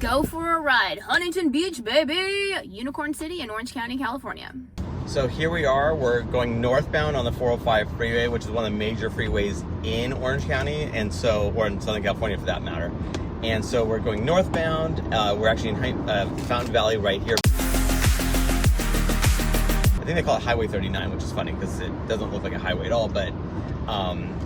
go for a ride. Huntington Beach, baby! Unicorn City in Orange County, California. So here we are, we're going northbound on the 405 freeway, which is one of the major freeways in Orange County, or in Southern California for that matter. And so we're going northbound. We're actually in Fountain Valley right here. I think they call it Highway 39, which is funny because it doesn't look like a highway at all, but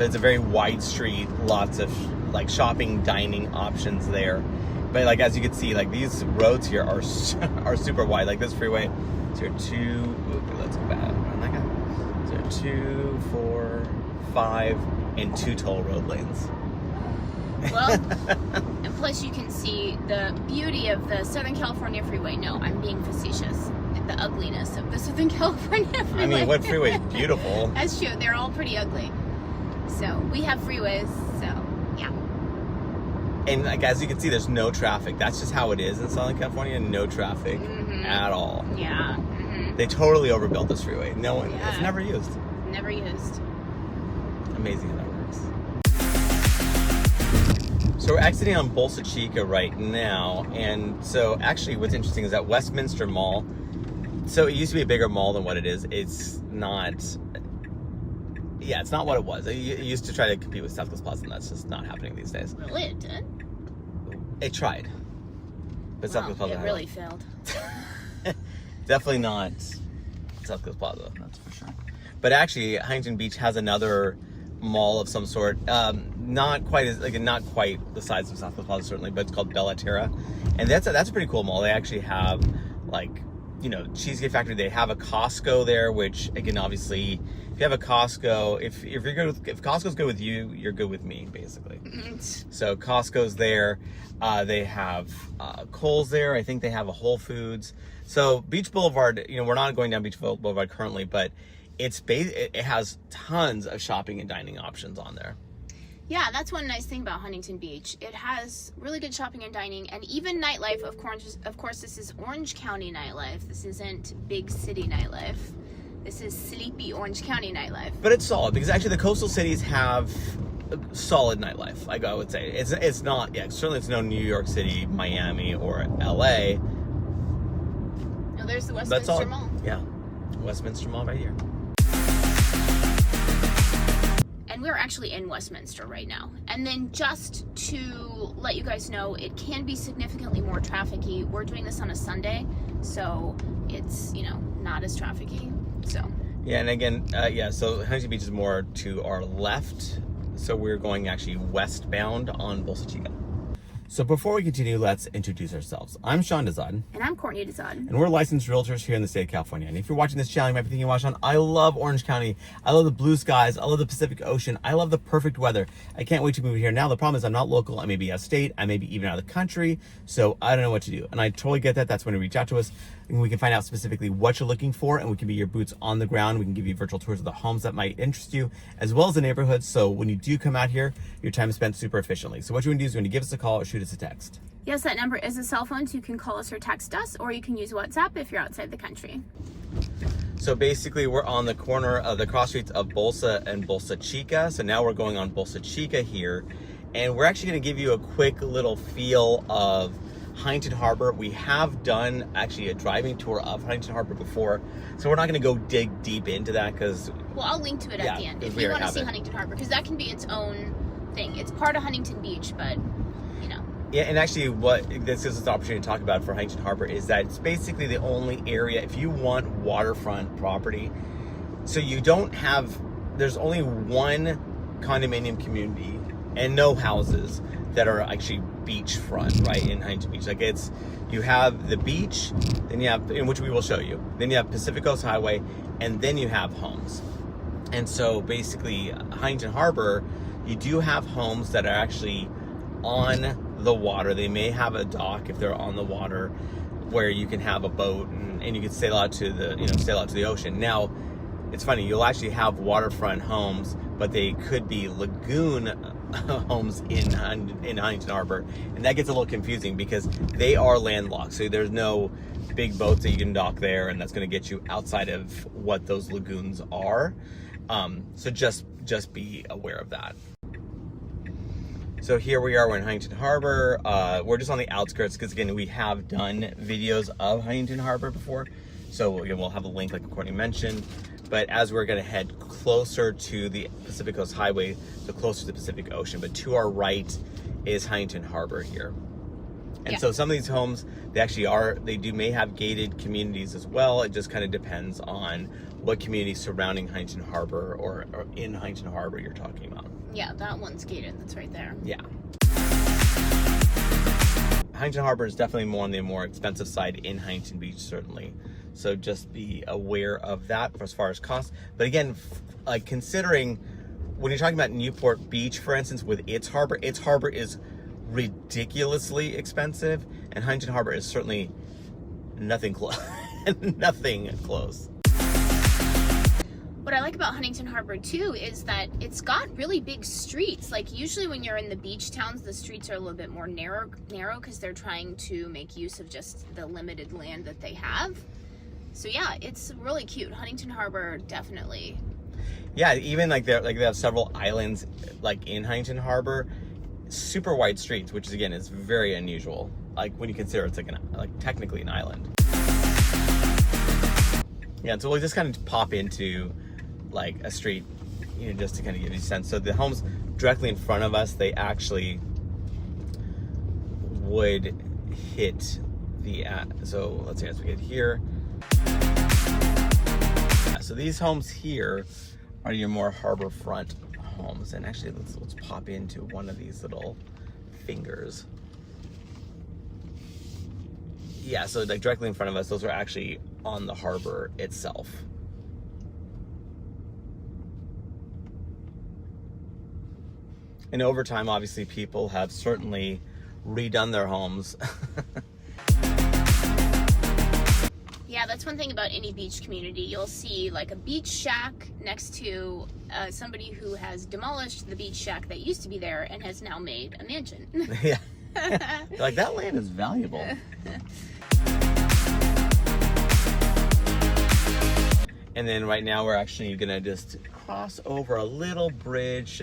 it's a very wide street, lots of like shopping, dining options there. But like as you can see, like these roads here are super wide. Like this freeway, so let's go back on that guy. So 2, 4, 5, and 2 toll road lanes. Well, and plus you can see the beauty of the Southern California freeway. No, I'm being facetious. The ugliness of the Southern California freeway. I mean, what freeway is beautiful? That's true. They're all pretty ugly. So we have freeways. So yeah. And like as you can see, there's no traffic. That's just how it is in Southern California. No traffic at all. Yeah. They totally overbuilt this freeway. No one. Yeah. It's never used. Never used. Amazing how that works. So we're exiting on Bolsa Chica right now, and so actually what's interesting is that Westminster Mall, so it used to be a bigger mall than what it is. It's not what it was. It used to try to compete with South Coast Plaza, and that's just not happening these days. Really, it did? It tried. But South Coast Plaza it really failed. Definitely not South Coast Plaza, that's for sure. But actually, Huntington Beach has another mall of some sort, not quite the size of South Coast Plaza certainly, but it's called Bella Terra, and that's a pretty cool mall. They actually have Cheesecake Factory. They have a Costco there, which again, obviously, if you have a Costco, if Costco's good with you, you're good with me, basically. So Costco's there. They have Kohl's there. I think they have a Whole Foods. So Beach Boulevard, we're not going down Beach Boulevard currently, but it has tons of shopping and dining options on there. Yeah, that's one nice thing about Huntington Beach. It has really good shopping and dining, and even nightlife. Of course, this is Orange County nightlife. This isn't big city nightlife. This is sleepy Orange County nightlife. But it's solid because actually the coastal cities have solid nightlife. Like I would say, it's not. Yeah, certainly it's no New York City, Miami, or LA. No, there's the Westminster Mall. Yeah, Westminster Mall right here. And we're actually in Westminster right now. And then just to let you guys know, it can be significantly more trafficy. We're doing this on a Sunday, so it's, not as trafficy. So. Yeah, and again, so Huntington Beach is more to our left. So we're going actually westbound on Bolsa Chica. So before we continue, let's introduce ourselves. I'm Sean Dezad. And I'm Courtney Dezad. And we're licensed realtors here in the state of California. And if you're watching this channel, you might be thinking, wow, Sean, I love Orange County. I love the blue skies. I love the Pacific Ocean. I love the perfect weather. I can't wait to move here. Now, the problem is I'm not local. I may be out of state. I may be even out of the country. So I don't know what to do. And I totally get that. That's when you reach out to us. And we can find out specifically what you're looking for. And we can be your boots on the ground. We can give you virtual tours of the homes that might interest you, as well as the neighborhoods. So when you do come out here, your time is spent super efficiently. So what you want to do is you want to give us a call or shoot us a text. Yes, that number is a cell phone, so you can call us or text us, or you can use WhatsApp if you're outside the country. So basically, we're on the corner of the cross streets of Bolsa and Bolsa Chica. So now we're going on Bolsa Chica here, and we're actually going to give you a quick little feel of Huntington Harbor. We have done actually a driving tour of Huntington Harbor before, so we're not going to go dig deep into that because... Well, I'll link to it at the end if you want to see Huntington Harbor, because that can be its own thing. It's part of Huntington Beach, but... Yeah, and actually what this is an opportunity to talk about for Huntington Harbor is that it's basically the only area, if you want waterfront property, so you don't have, there's only one condominium community and no houses that are actually beachfront, right, in Huntington Beach. Like you have the beach, then you have, in which we will show you, then you have Pacific Coast Highway, and then you have homes. And so basically Huntington Harbor, you do have homes that are actually on the water. They may have a dock if they're on the water where you can have a boat and you can sail out to the ocean. Now, it's funny, you'll actually have waterfront homes, but they could be lagoon homes in Huntington Harbor, and that gets a little confusing because they are landlocked. So there's no big boats that you can dock there, and that's going to get you outside of what those lagoons are. So just be aware of that. So here we are, we're in Huntington Harbor. We're just on the outskirts because, again, we have done videos of Huntington Harbor before. So again, we'll have a link like Courtney mentioned. But as we're gonna head closer to the Pacific Coast Highway, so closer to the Pacific Ocean, but to our right is Huntington Harbor here. And so some of these homes, they may have gated communities as well. It just kind of depends on what community surrounding Huntington Harbor or in Huntington Harbor you're talking about. Yeah, that one's gated. That's right there. Yeah. Huntington Harbor is definitely on the more expensive side in Huntington Beach, certainly. So just be aware of that as far as cost. But again, like considering when you're talking about Newport Beach, for instance, with its harbor is ridiculously expensive, and Huntington Harbor is certainly nothing close. Nothing close. What I like about Huntington Harbor too is that it's got really big streets. Like usually when you're in the beach towns, the streets are a little bit more narrow because they're trying to make use of just the limited land that they have. So yeah, it's really cute. Huntington Harbor, definitely. Yeah, even they have several islands like in Huntington Harbor, super wide streets, which is again is very unusual. Like when you consider it's like technically an island. Yeah, so we'll just kind of pop into like a street, just to kind of give you a sense. So the homes directly in front of us, they actually would hit the so let's say as we get here. So these homes here are your more harbor front homes, and actually let's pop into one of these little fingers. Yeah, so like directly in front of us, those are actually on the harbor itself. And over time, obviously, people have certainly redone their homes. Yeah, that's one thing about any beach community. You'll see like a beach shack next to somebody who has demolished the beach shack that used to be there and has now made a mansion. Yeah. Like that land is valuable. And then right now we're actually gonna just cross over a little bridge,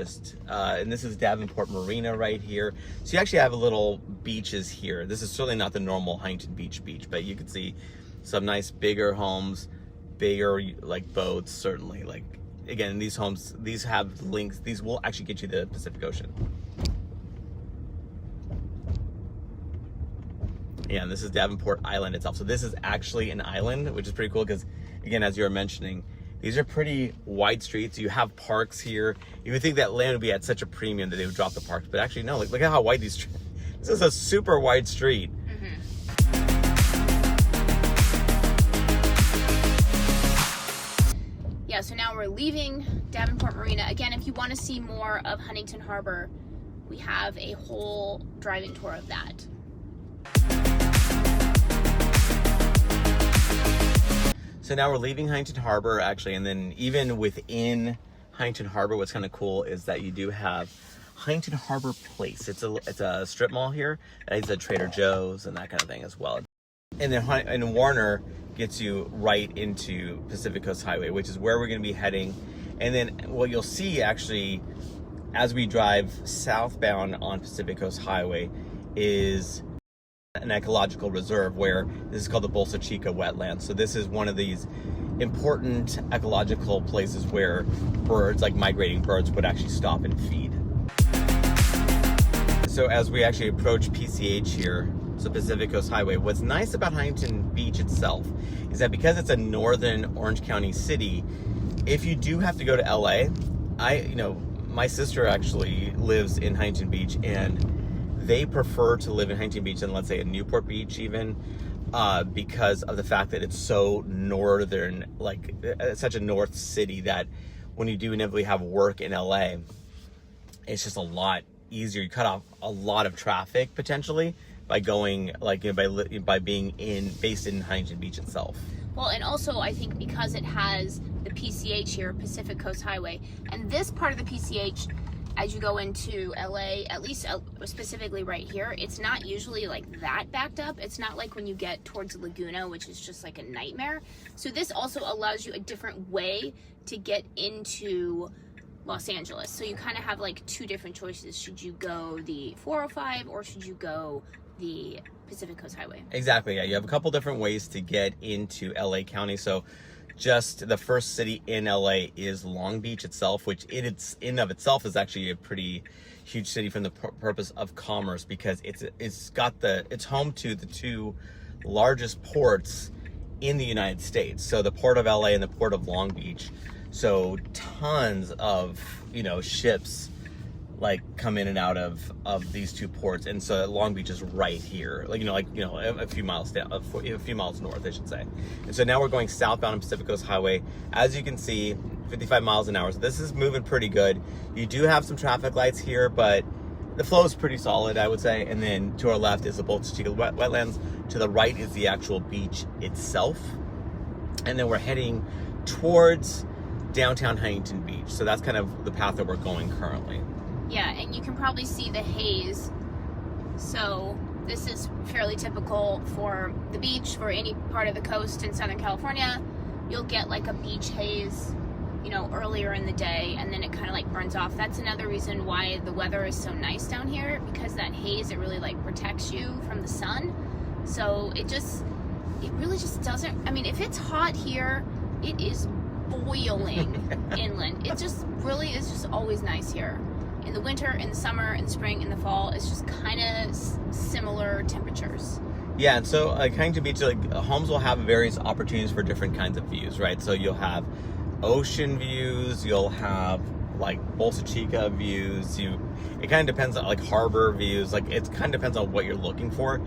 and this is Davenport Marina right here. So you actually have a little beaches here. This is certainly not the normal Huntington Beach, but you can see some nice bigger homes, bigger like boats, certainly. Like again, these homes, these have links. These will actually get you to the Pacific Ocean. Yeah, and this is Davenport Island itself. So this is actually an island, which is pretty cool because, again, as you were mentioning, these are pretty wide streets. You have parks here. You would think that land would be at such a premium that they would drop the parks, but actually no. Look at how wide these streets. This is a super wide street. Yeah, so now we're leaving Davenport Marina. Again, if you want to see more of Huntington Harbor, we have a whole driving tour of that. So now we're leaving Huntington Harbor, actually, and then even within Huntington Harbor, what's kind of cool is that you do have Huntington Harbor Place. It's a strip mall here. It's a Trader Joe's and that kind of thing as well. And then Warner gets you right into Pacific Coast Highway, which is where we're going to be heading. And then what you'll see actually as we drive southbound on Pacific Coast Highway is an ecological reserve where this is called the Bolsa Chica wetlands. So this is one of these important ecological places where birds, like migrating birds, would actually stop and feed. So as we actually approach PCH here, so Pacific Coast Highway, what's nice about Huntington Beach itself is that because it's a northern Orange County city, if you do have to go to LA, my sister actually lives in Huntington Beach, and they prefer to live in Huntington Beach than, let's say, in Newport Beach even, because of the fact that it's so northern, like it's such a north city that when you do inevitably have work in LA, it's just a lot easier. You cut off a lot of traffic potentially by going by being based in Huntington Beach itself. Well, and also I think because it has the PCH here, Pacific Coast Highway, and this part of the PCH, as you go into LA, at least specifically right here, it's not usually like that backed up. It's not like when you get towards Laguna, which is just like a nightmare. So this also allows you a different way to get into Los Angeles. So you kind of have like two different choices. Should you go the 405 or should you go the Pacific Coast Highway? Exactly, yeah. You have a couple different ways to get into LA County. So just the first city in LA is Long Beach itself, which in of itself is actually a pretty huge city from the purpose of commerce, because it's home to the two largest ports in the United States. So the Port of LA and the Port of Long Beach. So tons of, ships like come in and out of these two ports. And so Long Beach is right here, a few miles down, a few miles north, I should say. And so now we're going southbound on Pacific Coast Highway. As you can see, 55 miles an hour. So this is moving pretty good. You do have some traffic lights here, but the flow is pretty solid, I would say. And then to our left is the Bolsa Chica wetlands. To the right is the actual beach itself. And then we're heading towards downtown Huntington Beach. So that's kind of the path that we're going currently. Yeah, and you can probably see the haze. So this is fairly typical for the beach, for any part of the coast in Southern California. You'll get like a beach haze, earlier in the day, and then it kind of like burns off. That's another reason why the weather is so nice down here, because that haze, it really like protects you from the sun. So it really just doesn't, if it's hot here, it is boiling inland. It just really is just always nice here. In the winter, in the summer, in the spring, in the fall, it's just kind of similar temperatures. Yeah, and so Huntington Beach, homes will have various opportunities for different kinds of views, right? So you'll have ocean views, you'll have like Bolsa Chica views, it kind of depends on like harbor views, it kind of depends on what you're looking for.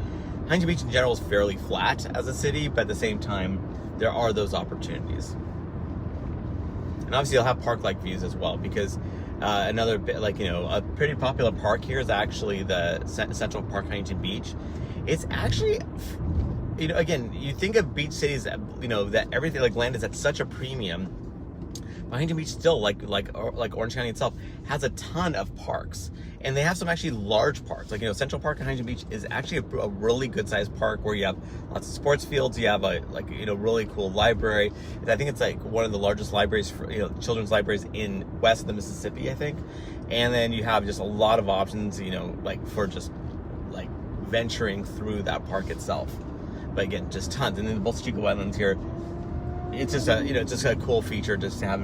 Huntington Beach in general is fairly flat as a city, but at the same time, there are those opportunities. And obviously you'll have park-like views as well, because another bit, a pretty popular park here is actually the Central Park Huntington Beach. It's actually, again, you think of beach cities, that everything land is at such a premium. Huntington Beach still, like Orange County itself, has a ton of parks, and they have some actually large parks. Central Park in Huntington Beach is actually a really good sized park where you have lots of sports fields. You have a really cool library. I think it's one of the largest libraries for children's libraries in west of the Mississippi, I think. And then you have just a lot of options, for just venturing through that park itself. But again, just tons. And then the Bolsa Chica wetlands here. It's just a cool feature just to have,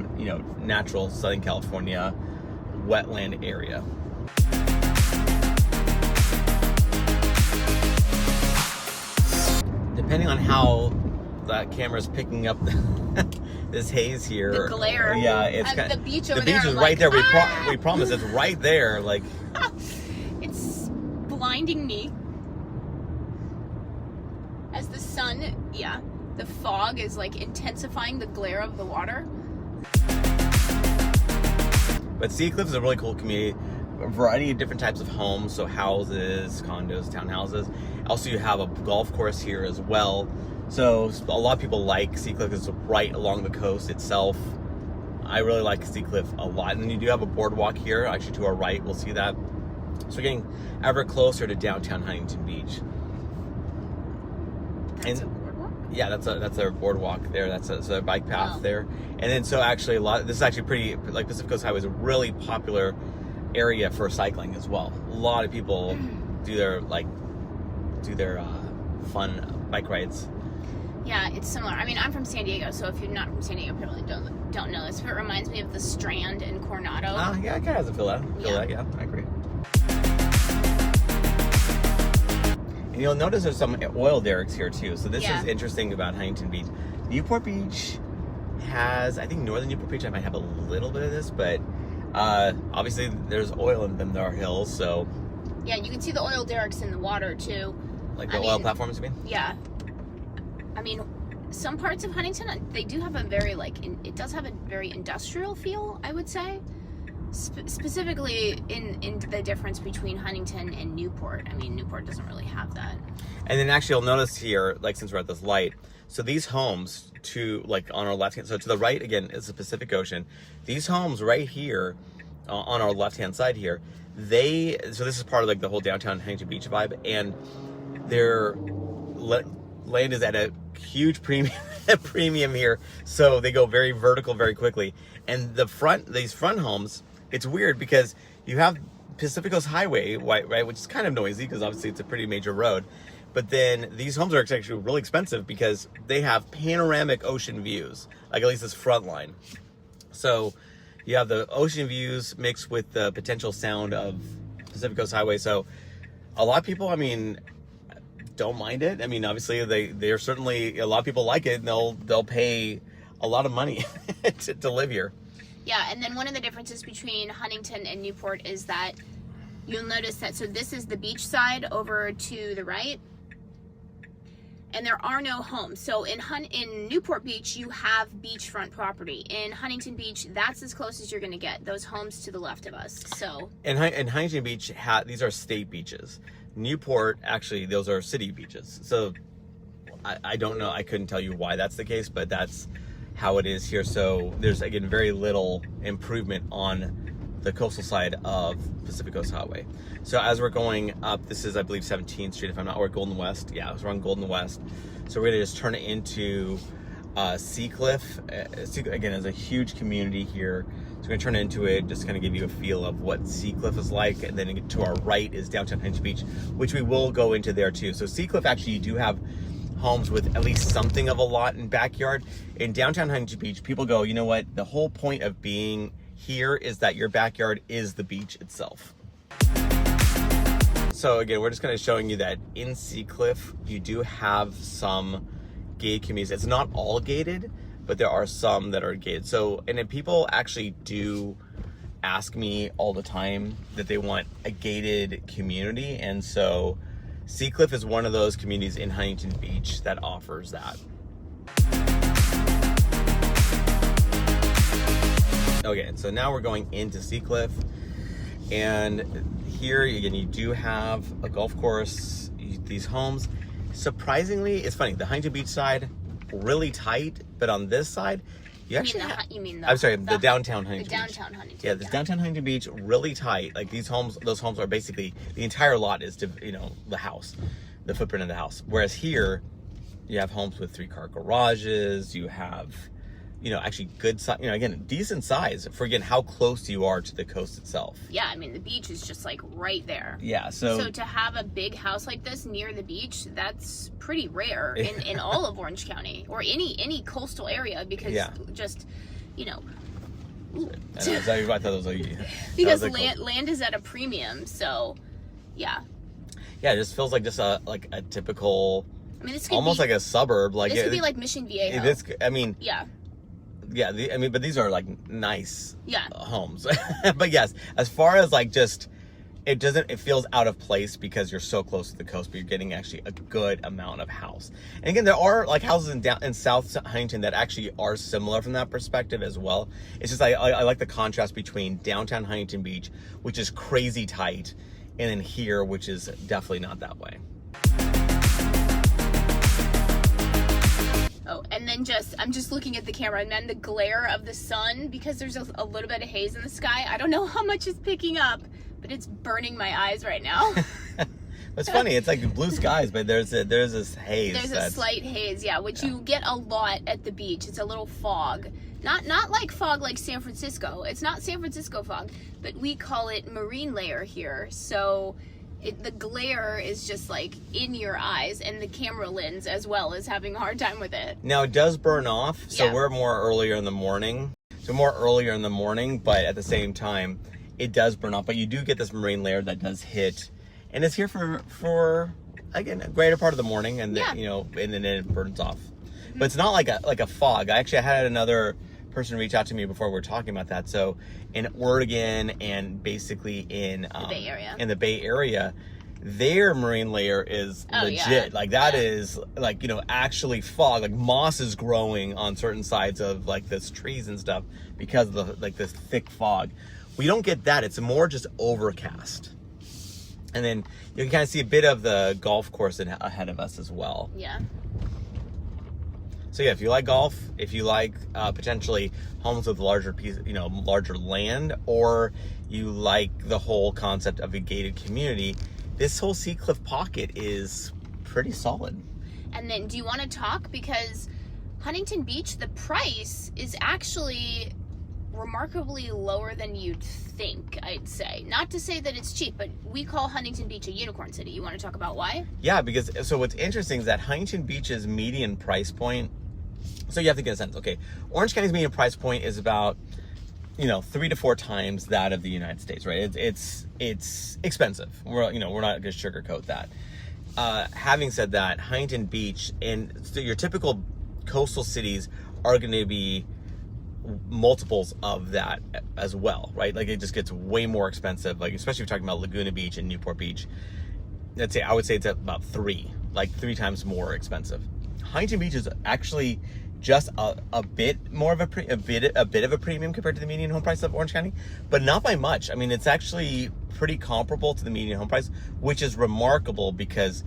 natural Southern California wetland area. Depending on how that camera's picking up this haze here. The glare. Yeah, it's the beach over there. The beach is right there. We promise it's right there. It's blinding me. As the sun, the fog is intensifying the glare of the water. But Sea Cliff is a really cool community. A variety of different types of homes, so houses, condos, townhouses. Also, you have a golf course here as well. So a lot of people like Sea Cliff. It's right along the coast itself. I really like Sea Cliff a lot. And you do have a boardwalk here, actually to our right. We'll see that. So we're getting ever closer to downtown Huntington Beach. That's a boardwalk? Yeah, that's a boardwalk there. That's a bike path there. And then so actually this is actually pretty, Pacific Coast Highway is a really popular area for cycling as well. A lot of people do their fun bike rides. Yeah, it's similar. I'm from San Diego, so if you're not from San Diego, you probably don't know this, but it reminds me of the Strand in Coronado. Yeah, it kind of has a feel that. Yeah, I agree. And you'll notice there's some oil derricks here too. So this is interesting about Huntington Beach. Newport Beach has, I think northern Newport Beach, I might have a little bit of this, but obviously there's oil in them. There are hills, so. Yeah, you can see the oil derricks in the water too. Oil platforms, you mean? Yeah. Some parts of Huntington, they do have a very, it does have a very industrial feel, I would say. Specifically in the difference between Huntington and Newport. Newport doesn't really have that. And then actually you'll notice here, since we're at this light, so these homes on our left hand, so to the right again is the Pacific Ocean. These homes right here on our left hand side here, so this is part of the whole downtown Huntington Beach vibe, and their land is at a huge premium premium here, so they go very vertical very quickly. And these front homes, it's weird because you have Pacific Coast Highway, right, which is kind of noisy because obviously it's a pretty major road. But then these homes are actually really expensive because they have panoramic ocean views, like at least this front line. So you have the ocean views mixed with the potential sound of Pacific Coast Highway. So a lot of people, I mean, don't mind it. I mean, obviously they're certainly, a lot of people like it, and they'll pay a lot of money to live here. Yeah, and then one of the differences between Huntington and Newport is that you'll notice that, so this is the beach side over to the right, and there are no homes. So in Newport Beach, you have beachfront property. In Huntington Beach, that's as close as you're going to get. Those homes to the left of us. So in Huntington Beach, these are state beaches. Newport, actually, those are city beaches. So I don't know. I couldn't tell you why that's the case, but that's how it is here. So there's, again, very little improvement on the coastal side of Pacific Coast Highway. So as we're going up, this is, I believe, 17th Street, if I'm not, or Golden West. Yeah, we're on Golden West. So we're gonna just turn it into Seacliff. Again, it's a huge community here. So we're gonna turn it into it, just kind of give you a feel of what Seacliff is like. And then to our right is downtown Huntington Beach, which we will go into there too. So Seacliff, actually, you do have homes with at least something of a lot and backyard. In downtown Huntington Beach, people go, you know what? The whole point of being here is that your backyard is the beach itself. So again, we're just kind of showing you that in Seacliff, you do have some gated communities. It's not all gated, but there are some that are gated. So, and then people actually do ask me all the time that they want a gated community. And so Seacliff is one of those communities in Huntington Beach that offers that. Okay, so now we're going into Seacliff, and here again you do have a golf course, these homes. Surprisingly, it's funny, the Huntington Beach side really tight, but on this side you actually I'm sorry, the downtown Huntington Beach. Yeah, the downtown Huntington Beach really tight. Like those homes are basically, the entire lot is to, the house, the footprint of the house. Whereas here you have homes with 3-car garages, you have actually good size, again, decent size for, again, how close you are to the coast itself. Yeah, I mean, the beach is just like right there. Yeah, so to have a big house like this near the beach, that's pretty rare in all of Orange County or any coastal area, because just, I know, I thought it was like, because land is at a premium, so yeah. Yeah, it just feels like just a typical, I mean, this could almost like a suburb. Like this could be like Mission Viejo. Yeah, but these are like nice homes. But yes, as far as like just, it feels out of place because you're so close to the coast, but you're getting actually a good amount of house. And again, there are like houses in South Huntington that actually are similar from that perspective as well. It's just I like the contrast between downtown Huntington Beach, which is crazy tight, and then here, which is definitely not that way. Oh, and then I'm just looking at the camera, and then the glare of the sun, because there's a little bit of haze in the sky. I don't know how much it's picking up, but it's burning my eyes right now. It's funny, it's like blue skies, but there's this haze. There's a slight haze, which you get a lot at the beach. It's a little fog. Not like fog like San Francisco. It's not San Francisco fog, but we call it marine layer here. So the glare is just like in your eyes, and the camera lens as well is having a hard time with it. Now it does burn off, so we're more earlier in the morning. But at the same time, it does burn off. But you do get this marine layer that does hit, and it's here for again a greater part of the morning, and then and then it burns off. Mm-hmm. But it's not like a fog. I had another person reach out to me before we were talking about that. So in Oregon and basically in the Bay Area, their marine layer is legit. Like that is like, actually fog, like moss is growing on certain sides of like this trees and stuff because of the like this thick fog. We don't get that. It's more just overcast. And then you can kind of see a bit of the golf course ahead of us as well. Yeah. So yeah, if you like golf, if you like potentially homes with larger larger land, or you like the whole concept of a gated community, this whole Seacliff pocket is pretty solid. And then do you want to talk, because Huntington Beach, the price is actually remarkably lower than you'd think, I'd say. Not to say that it's cheap, but we call Huntington Beach a unicorn city. You want to talk about why? Yeah, because so what's interesting is that Huntington Beach's median price point, so you have to get a sense, okay, Orange County's median price point is about, 3 to 4 times that of the United States, right? It's expensive. We're not going to sugarcoat that. Having said that, Huntington Beach and so your typical coastal cities are going to be multiples of that as well, right? Like it just gets way more expensive, like especially if you're talking about Laguna Beach and Newport Beach. I would say it's about 3 times more expensive. Huntington Beach is actually just a bit more of a bit of a premium compared to the median home price of Orange County, but not by much. I mean, it's actually pretty comparable to the median home price, which is remarkable because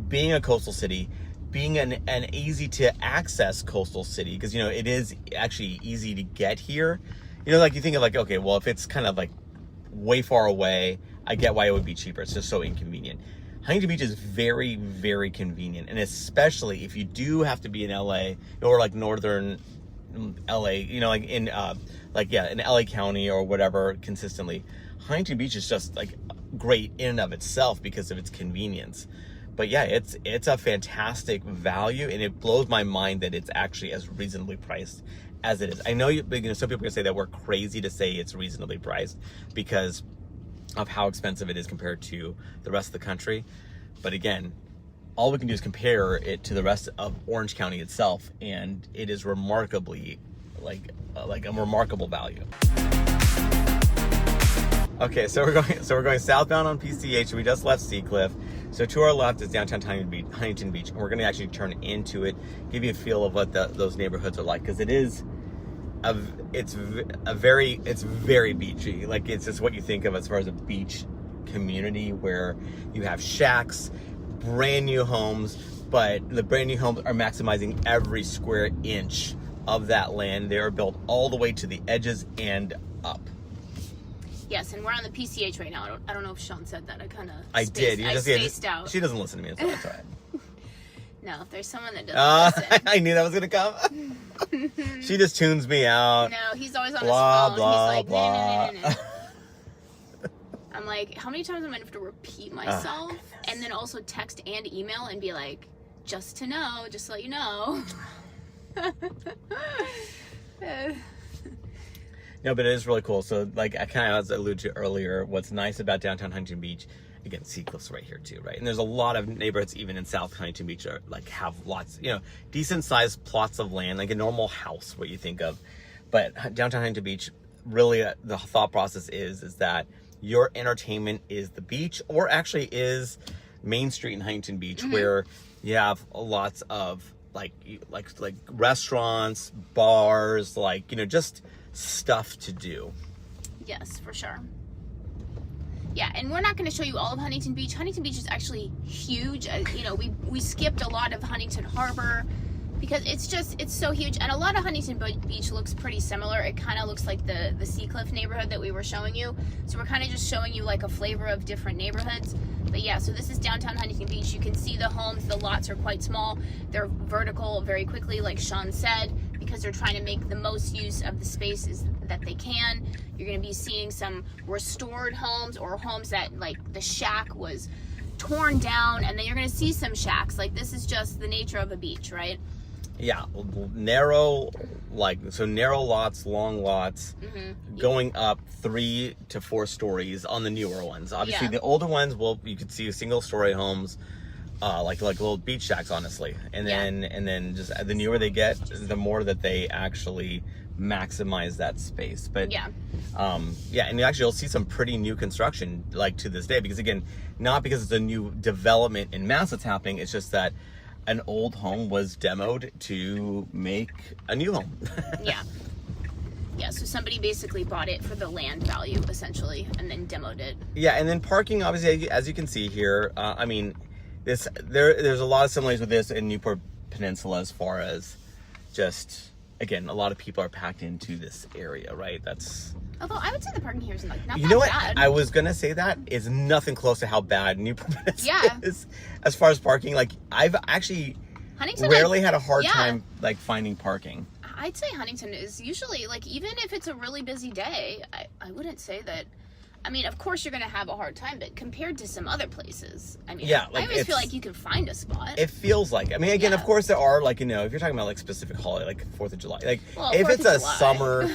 being a coastal city, being an easy to access coastal city, because it is actually easy to get here. Like you think of like, okay, well, if it's kind of like way far away, I get why it would be cheaper. It's just so inconvenient. Huntington Beach is very, very convenient, and especially if you do have to be in LA or like northern LA, like in in LA County or whatever consistently. Huntington Beach is just like great in and of itself because of its convenience. But yeah, it's a fantastic value, and it blows my mind that it's actually as reasonably priced as it is. I know some people are gonna say that we're crazy to say it's reasonably priced because of how expensive it is compared to the rest of the country. But again, all we can do is compare it to the rest of Orange County itself, and it is remarkably like a remarkable value. Okay, so we're going southbound on PCH. We just left Seacliff. So to our left is downtown Huntington Beach, and we're going to actually turn into it, give you a feel of what those neighborhoods are like, because it's very beachy. Like it's just what you think of as far as a beach community, where you have shacks, brand new homes, but the brand new homes are maximizing every square inch of that land. They are built all the way to the edges and up. Yes, and we're on the PCH right now. I don't know if Sean said that. I did. I spaced out. She doesn't listen to me, so that's all right. No, if there's someone that doesn't listen. I knew that was going to come. She just tunes me out. No, he's always on blah, his phone. Blah, he's like, blah. nah. I'm like, how many times am I going to have to repeat myself? And then also text and email and be like, just to let you know. No, but it is really cool. So, like I kind of alluded to earlier, what's nice about downtown Huntington Beach, again, Seacliff's right here too, right? And there's a lot of neighborhoods even in South Huntington Beach are have lots, decent sized plots of land, like a normal house, what you think of. But downtown Huntington Beach, really, the thought process is that your entertainment is the beach, or actually is Main Street in Huntington Beach, where you have lots of like restaurants, bars, just stuff to do. Yes, for sure. Yeah, and we're not going to show you all of Huntington Beach. Huntington Beach is actually huge. We skipped a lot of Huntington Harbor because it's so huge, and a lot of Huntington Beach looks pretty similar. It kind of looks like the Seacliff neighborhood that we were showing you. So we're kind of just showing you like a flavor of different neighborhoods. But yeah, so this is downtown Huntington Beach. You can see the homes. The lots are quite small. They're vertical very quickly, like Sean said, because they're trying to make the most use of the spaces that they can. You're going to be seeing some restored homes, or homes that like the shack was torn down, and then you're going to see some shacks. Like this is just the nature of a beach, right? Yeah, narrow lots, long lots, going up 3 to 4 stories on the newer ones. Obviously, the older ones, you could see single story homes, like little beach shacks, honestly. And then just the newer they get, the more that they actually maximize that space. But and actually you'll see some pretty new construction like to this day, because again, not because it's a new development in mass that's happening, it's just that an old home was demoed to make a new home. So somebody basically bought it for the land value essentially and then demoed it. And then parking, obviously, as you can see here, there's a lot of similarities with this in Newport Peninsula, as far as just, again, a lot of people are packed into this area, right? Although I would say the parking here is not that bad. You know what? I was gonna say that is nothing close to how bad Newport Peninsula is as far as parking. Like, I've actually Huntington rarely had a hard yeah. time like finding parking. I'd say Huntington is usually, like, even if it's a really busy day, I wouldn't say that. I mean, of course you're going to have a hard time, but compared to some other places, I mean, Yeah, I like, always feel like you can find a spot. It feels like, I mean, again, Yeah. of course there are, like, you know, if you're talking about like specific holiday, like 4th of July, like Well, if 4th it's of a July. summer,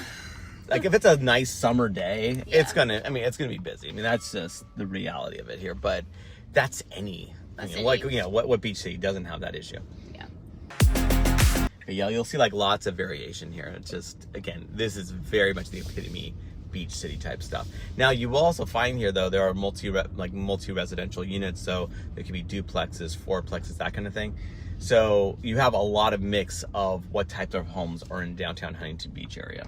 like if it's a nice summer day, Yeah. it's gonna be busy. I mean, that's just the reality of it here. But that's like, you know, what beach city doesn't have that issue? Yeah. But yeah, you'll see like lots of variation here. It's just, again, this is very much the epitome beach city type stuff. Now you will also find here though, there are multi-residential units, so there could be duplexes, fourplexes, that kind of thing. So you have a lot of mix of what types of homes are in downtown Huntington Beach area.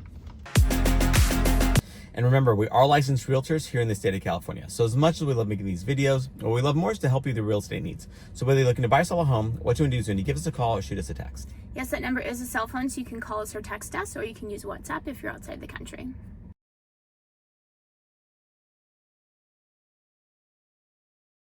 And remember, we are licensed realtors here in the state of California. So as much as we love making these videos, what we love more is to help you with your real estate needs. So whether you're looking to buy or sell a home, what you want to do is when you give us a call or shoot us a text. Yes, that number is a cell phone, so you can call us or text us, or you can use WhatsApp if you're outside the country.